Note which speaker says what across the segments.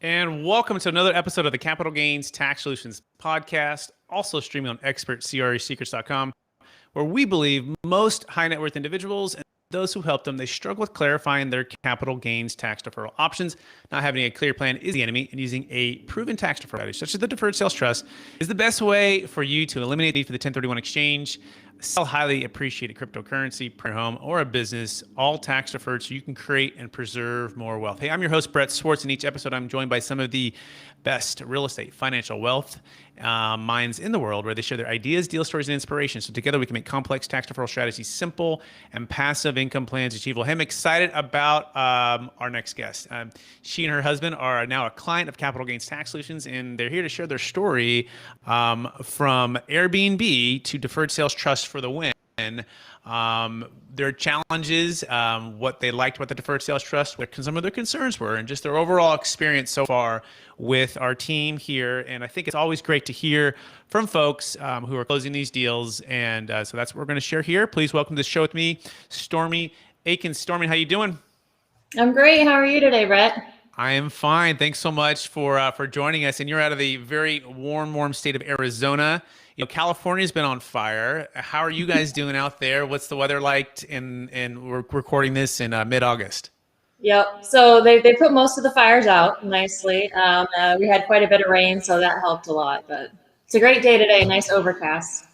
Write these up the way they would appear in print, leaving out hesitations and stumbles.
Speaker 1: And welcome to another episode of the Capital Gains Tax Solutions Podcast, also streaming on expertcresecrets.com, where we believe most high net worth individuals and those who help them, they struggle with clarifying their capital gains tax deferral options. Not having a clear plan is the enemy, and using a proven tax deferral strategy, such as the Deferred Sales Trust, is the best way for you to eliminate the need for the 1031 exchange, sell highly appreciated cryptocurrency per home or a business, all tax deferred, so you can create and preserve more wealth. Hey, I'm your host, Brett Swartz. In each episode, I'm joined by some of the best real estate, financial wealth minds in the world, where they share their ideas, deal stories, and inspiration. So together we can make complex tax deferral strategies simple and passive income plans achievable. Hey, I'm excited about our next guest. She and her husband are now a client of Capital Gains Tax Solutions, and they're here to share their story from Airbnb to Deferred Sales Trust for the win. Their challenges, what they liked about the Deferred Sales Trust, what some of their concerns were, and just their overall experience so far with our team here. And I think it's always great to hear from folks who are closing these deals. And so that's what we're going to share here. Please welcome to the show with me, Stormy Aikins. Stormy, how you doing?
Speaker 2: I'm great. How are you today, Brett?
Speaker 1: I am fine. Thanks so much for joining us. And you're out of the very warm state of Arizona. You know, California's been on fire. How are you guys doing out there? What's the weather like? And we're recording this in mid-August.
Speaker 2: Yep. So they put most of the fires out nicely. We had quite a bit of rain, so that helped a lot. But it's a great day today. Nice overcast.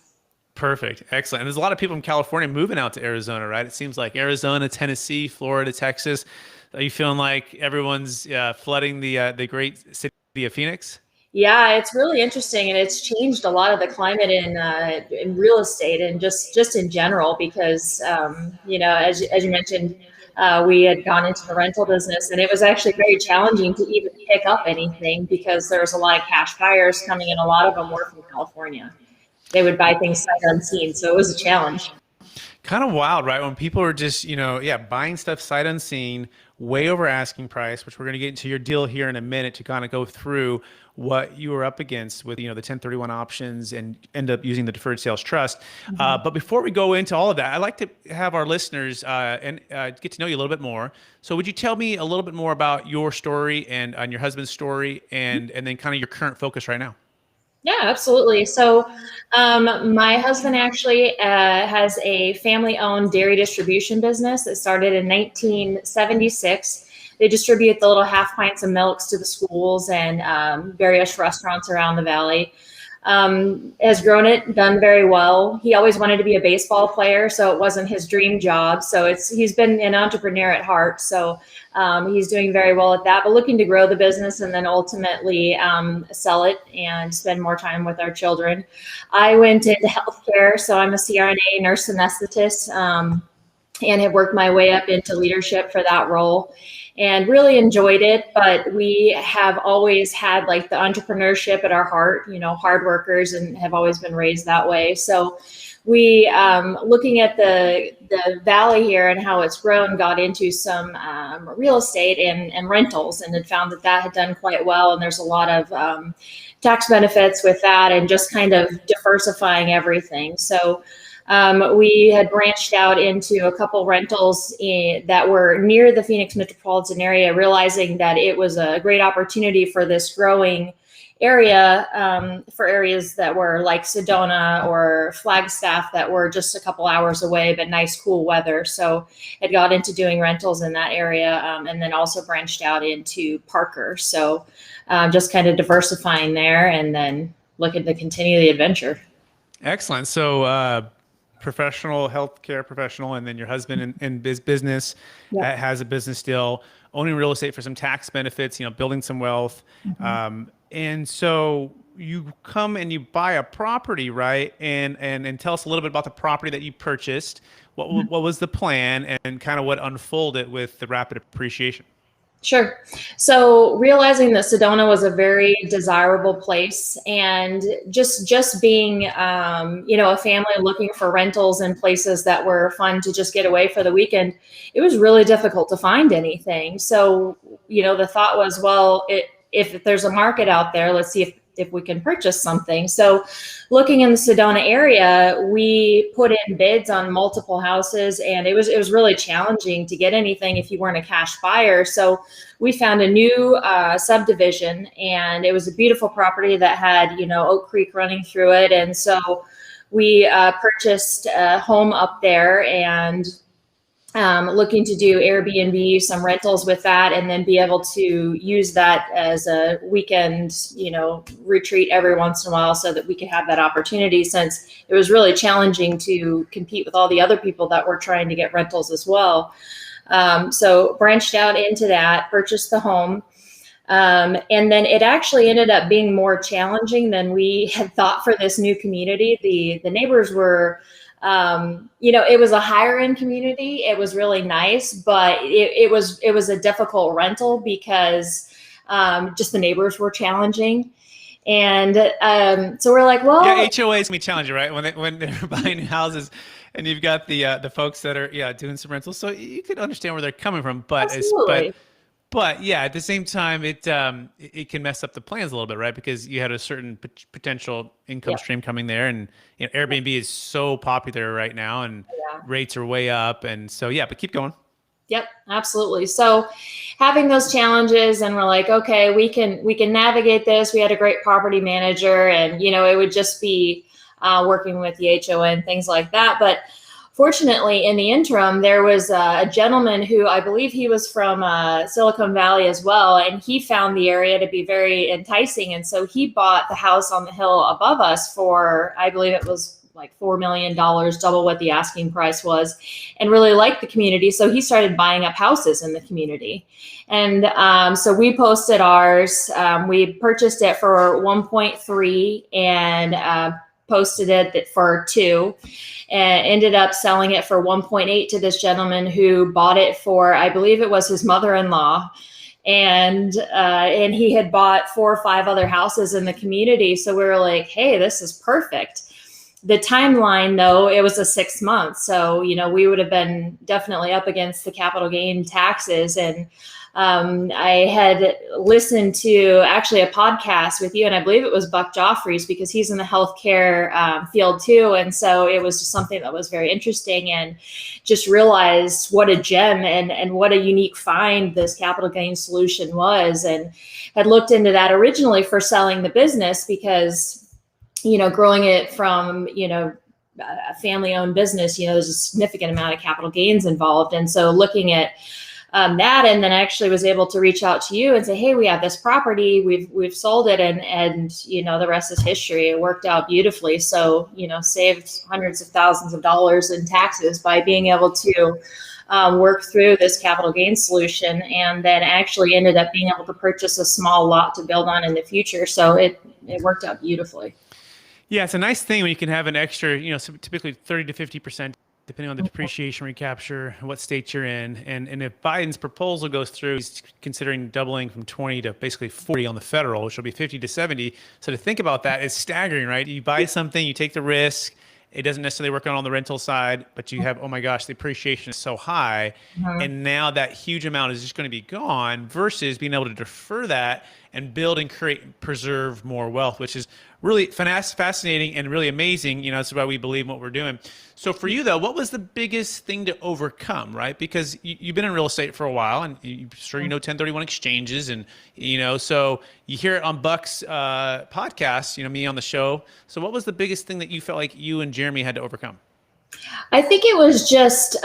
Speaker 1: Perfect. Excellent. And there's a lot of people from California moving out to Arizona, right? It seems like Arizona, Tennessee, Florida, Texas. Are you feeling like everyone's flooding the great city of Phoenix?
Speaker 2: Yeah, it's really interesting, and it's changed a lot of the climate in real estate and just in general because as you mentioned, we had gone into the rental business, and it was actually very challenging to even pick up anything because there was a lot of cash buyers coming in. A lot of them were from California. They would buy things sight unseen, so it was a challenge.
Speaker 1: Kind of wild, right? When people are just, buying stuff sight unseen, way over asking price, which we're going to get into your deal here in a minute to kind of go through what you were up against with, the 1031 options and end up using the Deferred Sales Trust. Mm-hmm. But before we go into all of that, I'd like to have our listeners get to know you a little bit more. So would you tell me a little bit more about your story and your husband's story and then kind of your current focus right now?
Speaker 2: Yeah, absolutely. So my husband actually has a family-owned dairy distribution business that started in 1976. They distribute the little half pints of milks to the schools and various restaurants around the valley. Has grown it, done very well. He always wanted to be a baseball player, so it wasn't his dream job. So he's been an entrepreneur at heart. So he's doing very well at that, but looking to grow the business and then ultimately sell it and spend more time with our children. I went into healthcare, so I'm a CRNA, nurse anesthetist, and have worked my way up into leadership for that role. And really enjoyed it, but we have always had like the entrepreneurship at our heart, hard workers, and have always been raised that way. So we, looking at the valley here and how it's grown, got into some real estate and rentals, and had found that had done quite well. And there's a lot of tax benefits with that, and just kind of diversifying everything. So we had branched out into a couple rentals that were near the Phoenix metropolitan area, realizing that it was a great opportunity for this growing area, for areas that were like Sedona or Flagstaff that were just a couple hours away, but nice, cool weather. So it got into doing rentals in that area, and then also branched out into Parker. So just kind of diversifying there, and then looking to continue the adventure.
Speaker 1: Excellent. So professional, healthcare professional, and then your husband in business. Yep. Has a business still, owning real estate for some tax benefits, building some wealth. Mm-hmm. And so you come and you buy a property, right? And tell us a little bit about the property that you purchased. What was the plan, and kind of what unfolded with the rapid appreciation?
Speaker 2: Sure. So realizing that Sedona was a very desirable place, and just being, a family looking for rentals and places that were fun to just get away for the weekend, it was really difficult to find anything. So, the thought was, well, if there's a market out there, let's see if if we can purchase something. So looking in the Sedona area, we put in bids on multiple houses, and it was really challenging to get anything if you weren't a cash buyer. So we found a new subdivision, and it was a beautiful property that had, Oak Creek running through it. And so we purchased a home up there, and looking to do Airbnb, some rentals with that, and then be able to use that as a weekend, retreat every once in a while, so that we could have that opportunity, since it was really challenging to compete with all the other people that were trying to get rentals as well. So branched out into that, purchased the home. And then it actually ended up being more challenging than we had thought for this new community. The neighbors were, it was a higher end community. It was really nice, but it was a difficult rental because just the neighbors were challenging. And so we're like, well,
Speaker 1: yeah, HOAs can be challenging, right? When they're buying houses, and you've got the folks that are doing some rentals, so you could understand where they're coming from. But yeah, at the same time, it can mess up the plans a little bit, right? Because you had a certain potential income stream coming there, and Airbnb is so popular right now, and rates are way up, and so but keep going.
Speaker 2: Yep, absolutely. So having those challenges, and we're like, okay, we can navigate this. We had a great property manager, and it would just be working with the HOA and things like that. But fortunately, in the interim, there was a gentleman who, I believe he was from Silicon Valley as well, and he found the area to be very enticing. And so he bought the house on the hill above us for, I believe it was like $4 million, double what the asking price was, and really liked the community. So he started buying up houses in the community. And so we posted ours. We purchased it for 1.3 and posted it for 2, and ended up selling it for 1.8 to this gentleman who bought it for, I believe it was his mother-in-law. And he had bought 4 or 5 other houses in the community. So we were like, hey, this is perfect. The timeline, though, it was a 6 months. So, we would have been definitely up against the capital gain taxes. And I had listened to actually a podcast with you, and I believe it was Buck Joffrey's, because he's in the healthcare field too. And so it was just something that was very interesting, and just realized what a gem and what a unique find this capital gain solution was, and had looked into that originally for selling the business, because growing it from, a family-owned business, there's a significant amount of capital gains involved. And so looking at that, and then actually was able to reach out to you and say, hey, we have this property, we've sold it, and the rest is history. It worked out beautifully. So, saved hundreds of thousands of dollars in taxes by being able to work through this capital gain solution, and then actually ended up being able to purchase a small lot to build on in the future. So it worked out beautifully.
Speaker 1: Yeah, it's a nice thing when you can have an extra, so typically 30 to 50%, depending on the depreciation recapture, what state you're in. And if Biden's proposal goes through, he's considering doubling from 20 to basically 40 on the federal, which will be 50 to 70. So to think about that is staggering, right? You buy something, you take the risk. It doesn't necessarily work out on the rental side, but you have, oh my gosh, the appreciation is so high. And now that huge amount is just going to be gone, versus being able to defer that and build and create, preserve more wealth, which is really fascinating and really amazing. That's why we believe in what we're doing. So for you though, what was the biggest thing to overcome, right? Because you've been in real estate for a while, and you 1031 exchanges, and so you hear it on Buck's podcast, me on the show. So what was the biggest thing that you felt like you and Jeremy had to overcome?
Speaker 2: I think it was just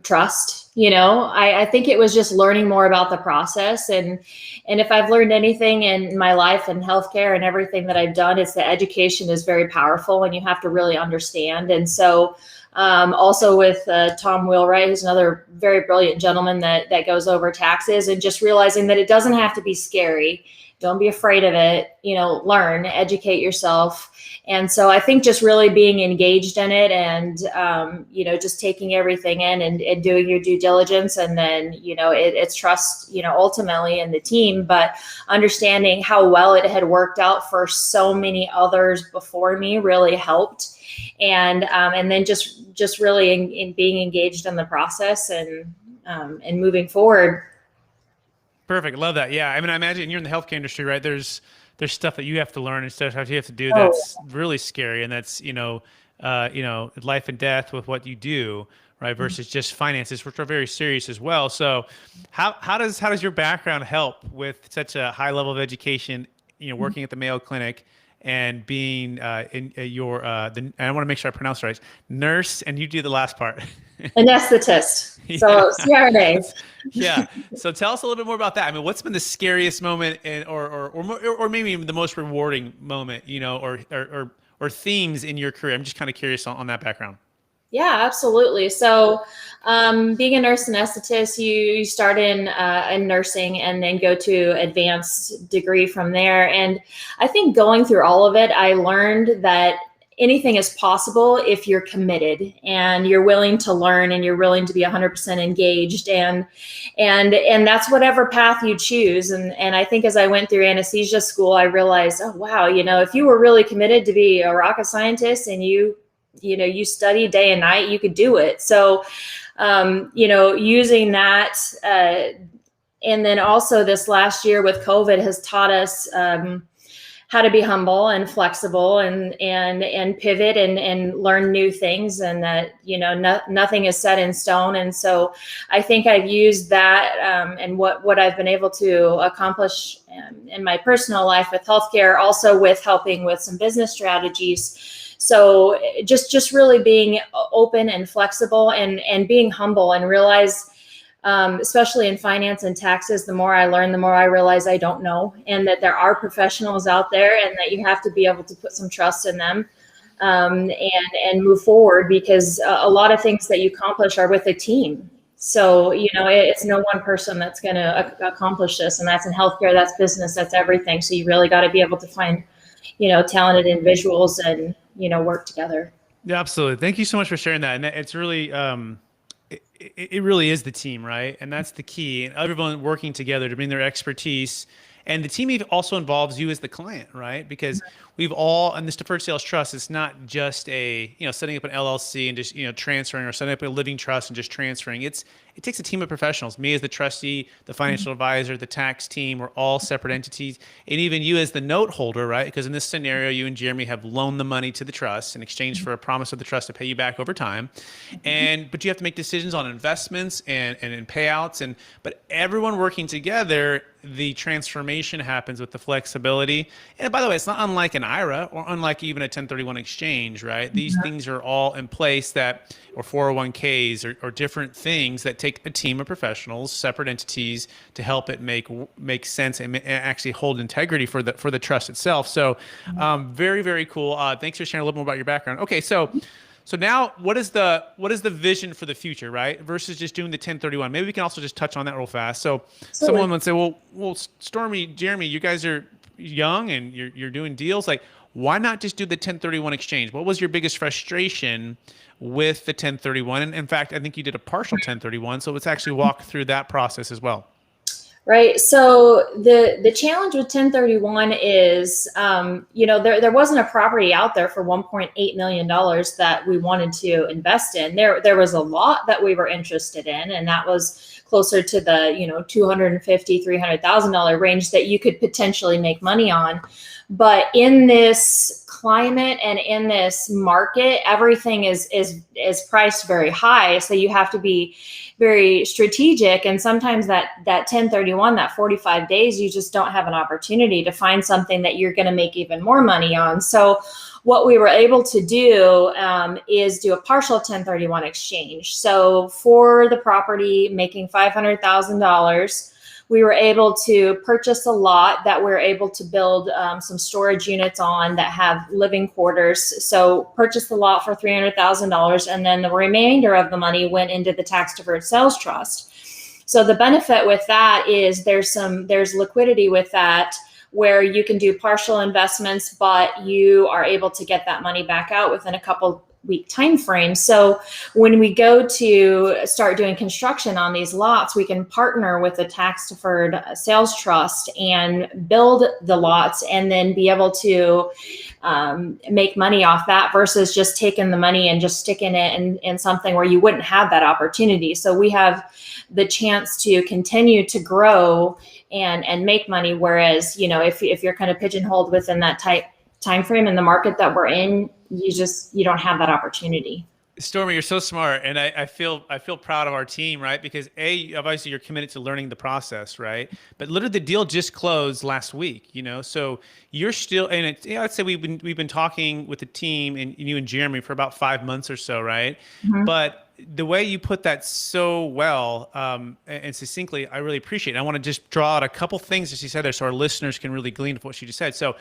Speaker 2: trust. I think it was just learning more about the process, and if I've learned anything in my life and healthcare and everything that I've done, it's that education is very powerful, and you have to really understand. And so also with Tom Wheelwright, who's another very brilliant gentleman that goes over taxes, and just realizing that it doesn't have to be scary. Don't be afraid of it, learn, educate yourself. And so I think just really being engaged in it, and, just taking everything in and doing your due diligence. And then, it's trust, ultimately in the team, but understanding how well it had worked out for so many others before me really helped. And then just really in being engaged in the process and moving forward.
Speaker 1: Perfect. Love that. Yeah. I mean, I imagine you're in the healthcare industry, right? There's stuff that you have to learn and stuff that you have to do
Speaker 2: Oh,
Speaker 1: that's really scary, and that's life and death with what you do, right? Versus just finances, which are very serious as well. So, how does your background help with such a high level of education? Working at the Mayo Clinic and being in your and I want to make sure I pronounce it right, nurse, and you do the last part.
Speaker 2: anesthetist.
Speaker 1: Yeah.
Speaker 2: So CRNA.
Speaker 1: Yeah. So tell us a little bit more about that. I mean, what's been the scariest moment, or maybe even the most rewarding moment, or themes in your career? I'm just kind of curious on that background.
Speaker 2: Yeah, absolutely. So, being a nurse anesthetist, you start in nursing and then go to advanced degree from there. And I think going through all of it, I learned that anything is possible if you're committed and you're willing to learn and you're willing to be 100% engaged, and that's whatever path you choose. And I think as I went through anesthesia school, I realized, oh wow, if you were really committed to be a rocket scientist and you study day and night, you could do it. So, using that, and then also this last year with COVID has taught us how to be humble and flexible and pivot and learn new things, and that nothing is set in stone. And so I think I've used that and what I've been able to accomplish in my personal life with healthcare, also with helping with some business strategies. So just really being open and flexible and being humble, and realize, especially in finance and taxes, the more I learn, the more I realize I don't know, and that there are professionals out there, and that you have to be able to put some trust in them, and move forward, because a lot of things that you accomplish are with a team. So, it's no one person that's going to accomplish this, and that's in healthcare, that's business, that's everything. So you really got to be able to find talented individuals and, work together.
Speaker 1: Yeah, absolutely. Thank you so much for sharing that. And it's really, it really is the team, right? And that's the key. And everyone working together to bring their expertise. And the team also involves you as the client, right? Because we've all, in this deferred sales trust, it's not just setting up an LLC and just, transferring, or setting up a living trust and just transferring. It takes a team of professionals. Me as the trustee, the financial advisor, the tax team, we're all separate entities. And even you as the note holder, right? Because in this scenario, you and Jeremy have loaned the money to the trust in exchange for a promise of the trust to pay you back over time. But you have to make decisions on investments and payouts. But everyone working together, the transformation happens with the flexibility. And by the way, it's not unlike an IRA or unlike even a 1031 exchange, right? These things are all in place or 401ks or different things that take a team of professionals, separate entities, to help it make sense and actually hold integrity for the trust itself. So very, very cool. Thanks for sharing a little more about your background. Okay, so now what is the vision for the future, right? Versus just doing the 1031. Maybe we can also just touch on that real fast. So someone would say, well, Stormy, Jeremy, you guys are young and you're doing deals. Like, why not just do the 1031 exchange? What was your biggest frustration with the 1031? And in fact, I think you did a partial 1031. So let's actually walk through that process as well.
Speaker 2: Right. So the challenge with 1031 is, there wasn't a property out there for $1.8 million that we wanted to invest in. There was a lot that we were interested in, and that was closer to the, $250,000, $300,000 range that you could potentially make money on. But in this climate and in this market, everything is priced very high. So you have to be very strategic. And sometimes that 1031, that 45 days, you just don't have an opportunity to find something that you're going to make even more money on. So what we were able to do is do a partial 1031 exchange. So for the property making $500,000, we were able to purchase a lot that we're able to build some storage units on that have living quarters. So purchased the lot for $300,000, and then the remainder of the money went into the tax deferred sales trust. So the benefit with that is there's liquidity with that, where you can do partial investments, but you are able to get that money back out within a couple week time frame. So when we go to start doing construction on these lots, we can partner with a tax deferred sales trust and build the lots and then be able to make money off that versus just taking the money and just sticking it in something where you wouldn't have that opportunity. So we have the chance to continue to grow and make money. Whereas, if you're kind of pigeonholed within that time frame in the market that we're in, you don't have that opportunity.
Speaker 1: Stormy, you're so smart, and I feel proud of our team, right? Because obviously you're committed to learning the process, right? But literally the deal just closed last week, so you're still, and I'd say we've been talking with the team and you and Jeremy for about 5 months or so, right? Mm-hmm. But the way you put that so well and succinctly, I really appreciate it. I want to just draw out a couple things that she said there, so our listeners can really glean from what she just said. So,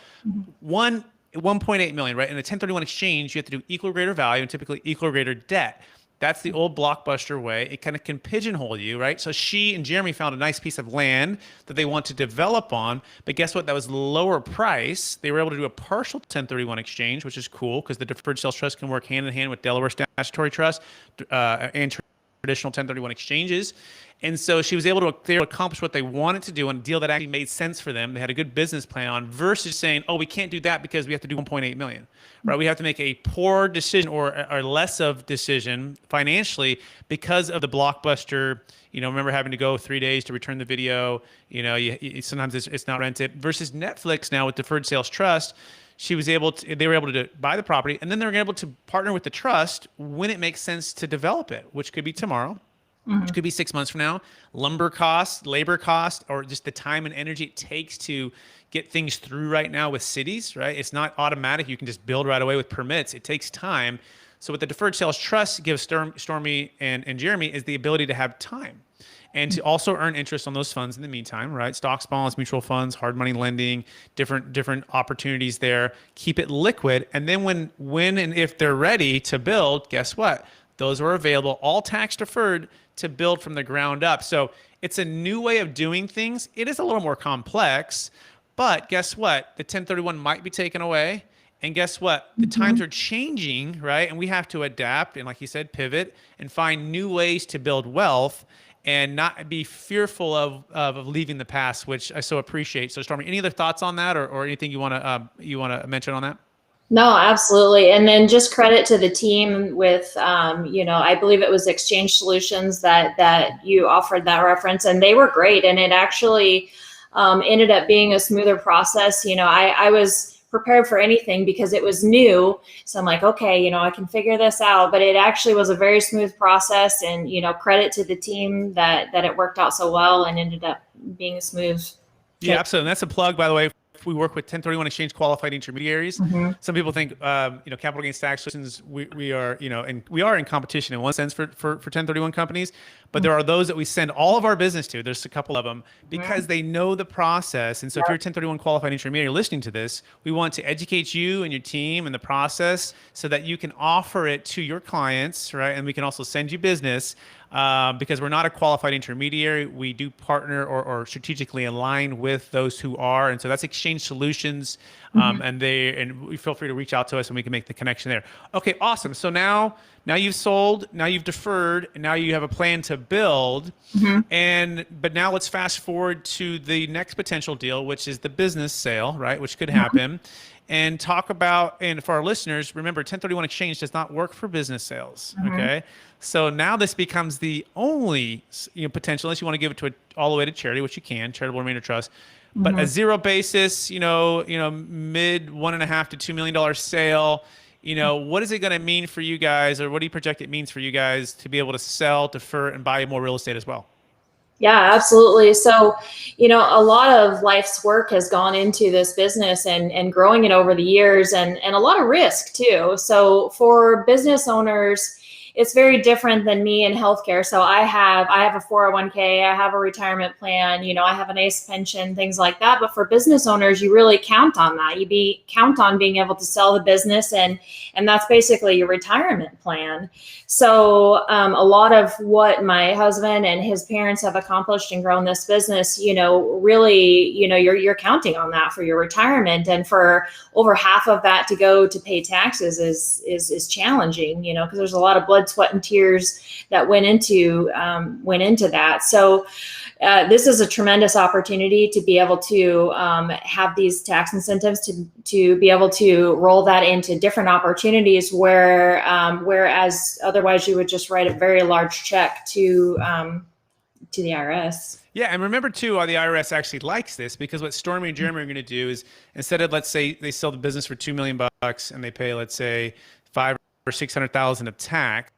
Speaker 1: one. 1.8 million, right? In a 1031 exchange, you have to do equal or greater value and typically equal or greater debt. That's the old Blockbuster way. It kind of can pigeonhole you, right? So she and Jeremy found a nice piece of land that they want to develop on, but guess what? That was lower price. They were able to do a partial 1031 exchange, which is cool because the deferred sales trust can work hand in hand with Delaware statutory trust and traditional 1031 exchanges. And so she was able to accomplish what they wanted to do on a deal that actually made sense for them. They had a good business plan on versus saying, oh, we can't do that because we have to do 1.8 million, right? We have to make a poor decision or less of decision financially because of the Blockbuster, remember having to go 3 days to return the video, sometimes it's not rented versus Netflix now with deferred sales trust. They were able to buy the property and then they were able to partner with the trust when it makes sense to develop it, which could be tomorrow. Mm-hmm. Which could be 6 months from now, lumber costs, labor costs, or just the time and energy it takes to get things through right now with cities, right? It's not automatic. You can just build right away with permits. It takes time. So what the deferred sales trust gives Stormy and Jeremy is the ability to have time and to also earn interest on those funds in the meantime, right? Stocks, bonds, mutual funds, hard money lending, different opportunities there. Keep it liquid. And then when and if they're ready to build, guess what? Those are available, all tax deferred, to build from the ground up. So it's a new way of doing things. It is a little more complex, but guess what? The 1031 might be taken away. And guess what? The times are changing, right? And we have to adapt and, like you said, pivot and find new ways to build wealth and not be fearful of leaving the past, which I so appreciate. So Stormy, any other thoughts on that or anything you want to mention on that?
Speaker 2: No, absolutely. And then just credit to the team with, I believe it was Exchange Solutions that you offered that reference, and they were great. And it actually ended up being a smoother process. I was prepared for anything because it was new. So I'm like, okay, I can figure this out. But it actually was a very smooth process, and, credit to the team that it worked out so well and ended up being smooth.
Speaker 1: Yeah, absolutely. And that's a plug, by the way. We work with 1031 exchange qualified intermediaries. Mm-hmm. Some people think, capital gains tax solutions, we are, and we are in competition in one sense for 1031 companies, but there are those that we send all of our business to. There's a couple of them because they know the process. And so if you're a 1031 qualified intermediary listening to this, we want to educate you and your team in the process so that you can offer it to your clients, right? And we can also send you business. Because we're not a qualified intermediary, we do partner or strategically align with those who are, and so that's Exchange Solutions, and we feel free to reach out to us and we can make the connection there. Okay, awesome. So now you've sold, now you've deferred, and now you have a plan to build, but now let's fast forward to the next potential deal, which is the business sale, right? Which could happen. And talk about, and for our listeners, remember 1031 exchange does not work for business sales. Okay. So now this becomes the only potential, unless you want to give it to all the way to charity, which you can, charitable remainder trust, but a zero basis, mid $1.5 to $2 million sale. What is it going to mean for you guys, or what do you project it means for you guys to be able to sell, defer, and buy more real estate as well?
Speaker 2: Yeah, absolutely. So, a lot of life's work has gone into this business and growing it over the years, and a lot of risk too. So for business owners, it's very different than me in healthcare. So I have a 401k, I have a retirement plan, I have a nice pension, things like that. But for business owners, you really count on that. Count on being able to sell the business, and that's basically your retirement plan. So a lot of what my husband and his parents have accomplished and grown this business, really, you're counting on that for your retirement, and for over half of that to go to pay taxes is challenging, because there's a lot of blood, sweat, and tears that went into that. So this is a tremendous opportunity to be able to have these tax incentives to be able to roll that into different opportunities whereas otherwise you would just write a very large check to the IRS.
Speaker 1: Yeah, and remember too, the IRS actually likes this, because what Stormy and Jeremy are going to do is, instead of, let's say they sell the business for $2 million and they pay, let's say, 500,000 or 600,000 of tax,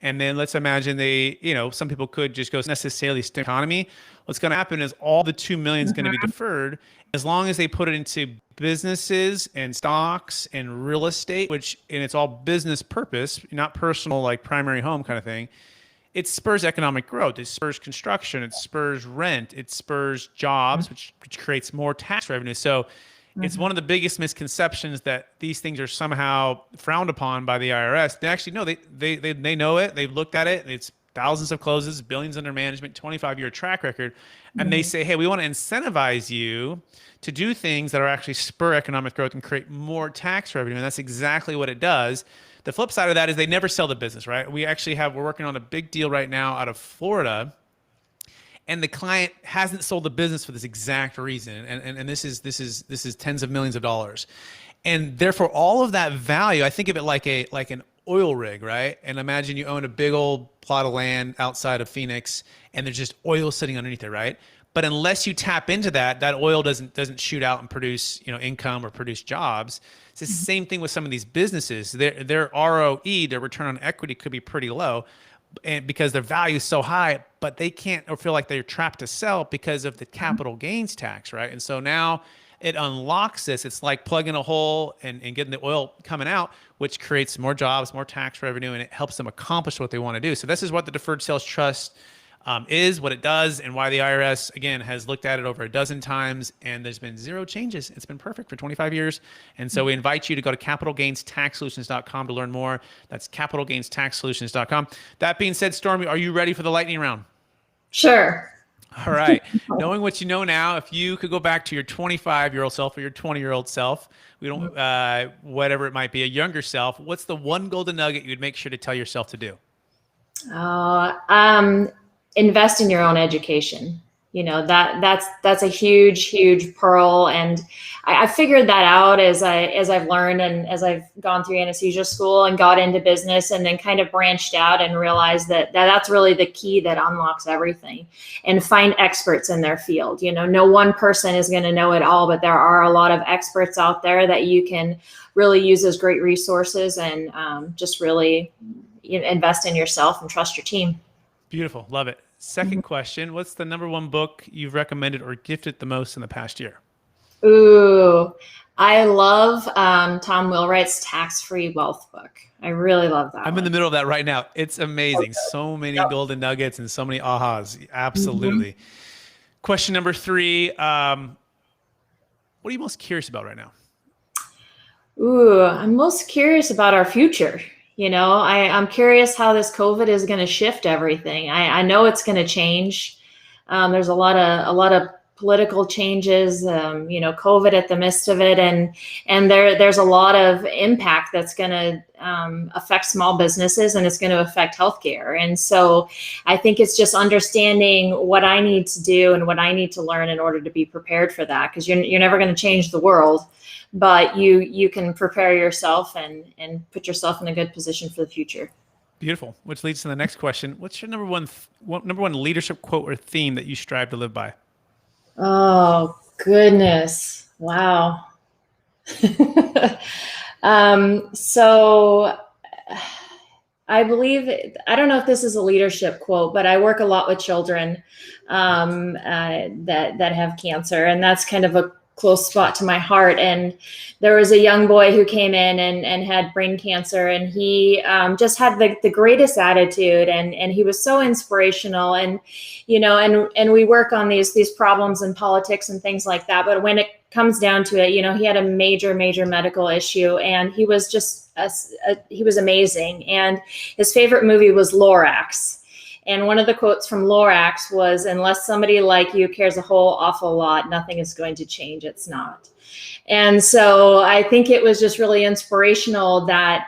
Speaker 1: and then let's imagine they, some people could just go necessarily economy. What's going to happen is all the 2 million is going to be deferred, as long as they put it into businesses and stocks and real estate, and it's all business purpose, not personal, like primary home kind of thing. It spurs economic growth. It spurs construction. It spurs rent. It spurs jobs, which creates more tax revenue. So it's one of the biggest misconceptions that these things are somehow frowned upon by the IRS. They actually know, they know it. They've looked at it. It's thousands of closes, billions under management, 25-year track record. And they say, hey, we want to incentivize you to do things that are actually spur economic growth and create more tax revenue. And that's exactly what it does. The flip side of that is they never sell the business, right? We're working on a big deal right now out of Florida, and the client hasn't sold the business for this exact reason. And this is tens of millions of dollars. And therefore all of that value, I think of it like an oil rig, right? And imagine you own a big old plot of land outside of Phoenix, and there's just oil sitting underneath it, right? But unless you tap into that oil doesn't shoot out and produce, income or produce jobs. It's the same thing with some of these businesses. Their ROE, their return on equity, could be pretty low, and because their value is so high, but they can't, or feel like they're trapped to sell because of the capital gains tax, right? And so now it unlocks this. It's like plugging a hole and getting the oil coming out, which creates more jobs, more tax revenue, and it helps them accomplish what they want to do. So this is what the Deferred Sales Trust is, what it does, and why the IRS, again, has looked at it over a dozen times, and there's been zero changes. It's been perfect for 25 years. And so we invite you to go to capitalgainstaxsolutions.com to learn more. That's capitalgainstaxsolutions.com. That being said, Stormy, are you ready for the lightning round?
Speaker 2: Sure.
Speaker 1: All right. Knowing what you know now, if you could go back to your 25-year-old self or your 20-year-old self, whatever it might be, a younger self, what's the one golden nugget you'd make sure to tell yourself to do?
Speaker 2: Invest in your own education. That's a huge pearl. And I figured that out as I've learned and as I've gone through anesthesia school and got into business, and then kind of branched out and realized that's really the key that unlocks everything. And find experts in their field. No one person is going to know it all, but there are a lot of experts out there that you can really use as great resources, and just really invest in yourself and trust your team. Beautiful.
Speaker 1: Love it. Second question, what's the number one book you've recommended or gifted the most in the past year?
Speaker 2: Ooh, I love Tom Wheelwright's Tax-Free Wealth book. I really love that.
Speaker 1: I'm in the middle of that right now. It's amazing. So many golden nuggets and so many ahas. Absolutely. Question number 3, what are you most curious about right now?
Speaker 2: Ooh, I'm most curious about our future. I'm curious how this COVID is going to shift everything. I know it's going to change. There's a lot of political changes, COVID at the midst of it. And there's a lot of impact that's going to affect small businesses, and it's going to affect healthcare. And so I think it's just understanding what I need to do and what I need to learn in order to be prepared for that. Because you're never going to change the world, but you can prepare yourself and put yourself in a good position for the future.
Speaker 1: Beautiful. Which leads to the next question. What's your number one leadership quote or theme that you strive to live by?
Speaker 2: Oh, goodness. Wow. So I believe, I don't know if this is a leadership quote, but I work a lot with children that have cancer. And that's kind of a close spot to my heart. And there was a young boy who came in and had brain cancer, and he just had the greatest attitude, and he was so inspirational. And and we work on these problems in politics and things like that, but when it comes down to it, he had a major medical issue, and he was just he was amazing. And his favorite movie was Lorax. And one of the quotes from Lorax was, "Unless somebody like you cares a whole awful lot, nothing is going to change. It's not." And so I think it was just really inspirational that,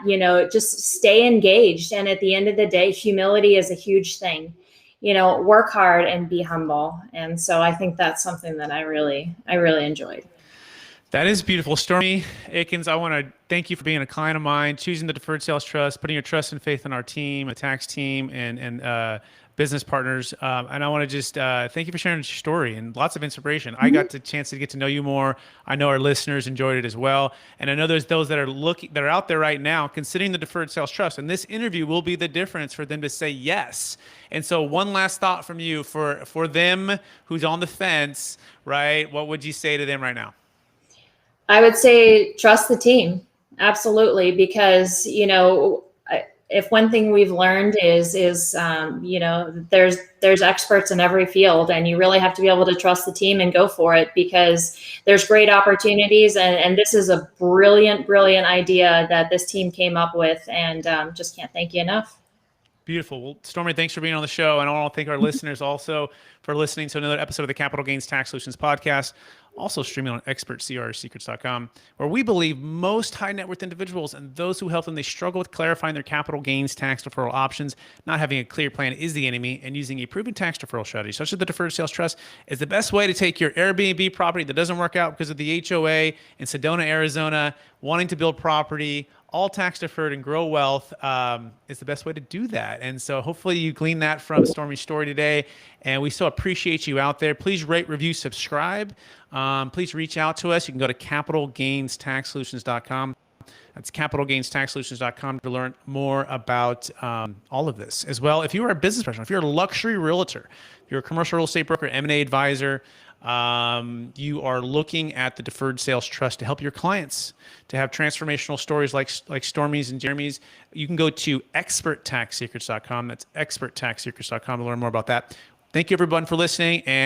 Speaker 2: just stay engaged. And at the end of the day, humility is a huge thing. Work hard and be humble. And so I think that's something that I really enjoyed.
Speaker 1: That is beautiful. Stormy, Aikins, I want to thank you for being a client of mine, choosing the Deferred Sales Trust, putting your trust and faith in our team, a tax team, and business partners. And I want to just thank you for sharing your story and lots of inspiration. I got the chance to get to know you more. I know our listeners enjoyed it as well. And I know there's those that are out there right now considering the Deferred Sales Trust. And this interview will be the difference for them to say yes. And so one last thought from you for them who's on the fence, right? What would you say to them right now?
Speaker 2: I would say trust the team. Absolutely. Because, if one thing we've learned is there's experts in every field, and you really have to be able to trust the team and go for it, because there's great opportunities. And this is a brilliant idea that this team came up with, and just can't thank you enough.
Speaker 1: Beautiful. Well, Stormy, thanks for being on the show. And I want to thank our listeners also for listening to another episode of the Capital Gains Tax Solutions podcast, also streaming on expertcrsecrets.com, where we believe most high net worth individuals and those who help them, they struggle with clarifying their capital gains tax deferral options. Not having a clear plan is the enemy, and using a proven tax deferral strategy, such as the Deferred Sales Trust, is the best way to take your Airbnb property that doesn't work out because of the HOA in Sedona, Arizona, wanting to build property, all tax deferred, and grow wealth is the best way to do that. And so hopefully you gleaned that from Stormy's story today. And we so appreciate you out there. Please rate, review, subscribe. Please reach out to us. You can go to capitalgainstaxsolutions.com. That's capitalgainstaxsolutions.com to learn more about all of this. As well, if you are a business professional, if you're a luxury realtor, if you're a commercial real estate broker, M&A advisor, you are looking at the Deferred Sales Trust to help your clients to have transformational stories like Stormy's and Jeremy's, you can go to experttaxsecrets.com. That's experttaxsecrets.com to learn more about that. Thank you, everyone, for listening. And